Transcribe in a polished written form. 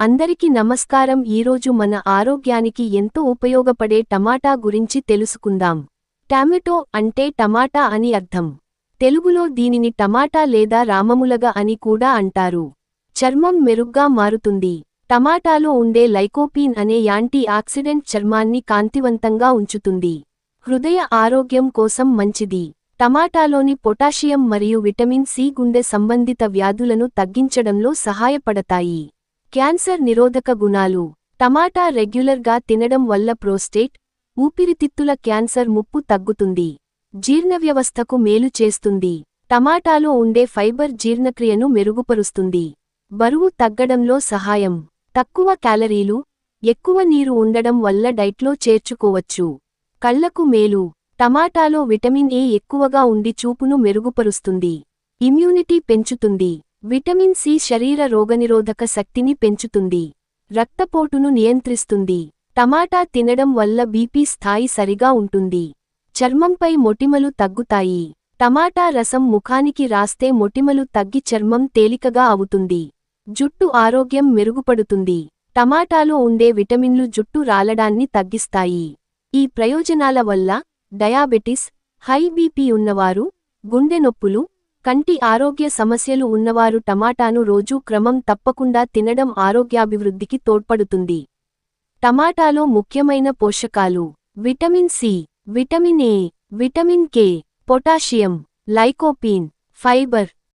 అందరికీ నమస్కారం. ఈరోజు మన ఆరోగ్యానికి ఎంతో ఉపయోగపడే టమాటా గురించి తెలుసుకుందాం. టామెటో అంటే టమాటా అని అర్థం. తెలుగులో దీనిని టమాటా లేదా రామములగ అని కూడా అంటారు. చర్మం మెరుగ్గా మారుతుంది. టమాటాలో ఉండే లైకోపీన్ అనే యాంటీ ఆక్సిడెంట్ చర్మాన్ని కాంతివంతంగా ఉంచుతుంది. హృదయ ఆరోగ్యం కోసం మంచిది. టమాటాలోని పొటాషియం మరియు విటమిన్ సి గుండె సంబంధిత వ్యాధులను తగ్గించడంలో సహాయపడతాయి. క్యాన్సర్ నిరోధక గుణాలు. టమాటా రెగ్యులర్గా తినడం వల్ల ప్రోస్టేట్, ఊపిరితిత్తుల క్యాన్సర్ ముప్పు తగ్గుతుంది. జీర్ణవ్యవస్థకు మేలు చేస్తుంది. టమాటాలో ఉండే ఫైబర్ జీర్ణక్రియను మెరుగుపరుస్తుంది. బరువు తగ్గడంలో సహాయం. తక్కువ క్యాలరీలు, ఎక్కువ నీరు ఉండడం వల్ల డైట్లో చేర్చుకోవచ్చు. కళ్లకు మేలు. టమాటాలో విటమిన్ ఏ ఎక్కువగా ఉండి చూపును మెరుగుపరుస్తుంది. ఇమ్యూనిటీ పెంచుతుంది. విటమిన్ సి శరీర రోగనిరోధక శక్తిని పెంచుతుంది. రక్తపోటును నియంత్రిస్తుంది. టమాటా తినడం వల్ల బీపీ స్థాయి సరిగా ఉంటుంది. చర్మంపై మొటిమలు తగ్గుతాయి. టమాటా రసం ముఖానికి రాస్తే మొటిమలు తగ్గి చర్మం తేలికగా అవుతుంది. జుట్టు ఆరోగ్యం మెరుగుపడుతుంది. టమాటాలో ఉండే విటమిన్లు జుట్టు రాలడాన్ని తగ్గిస్తాయి. ఈ ప్రయోజనాల వల్ల డయాబెటిస్, హై బీపీ ఉన్నవారు, గుండె నొప్పులు, కంటి ఆరోగ్య సమస్యలు ఉన్నవారు టమాటాను రోజూ క్రమం తప్పకుండా తినడం ఆరోగ్యాభివృద్ధికి తోడ్పడుతుంది. టమాటాలో ముఖ్యమైన పోషకాలు: vitamin C, vitamin A, vitamin K, potassium, lycopene, fibre.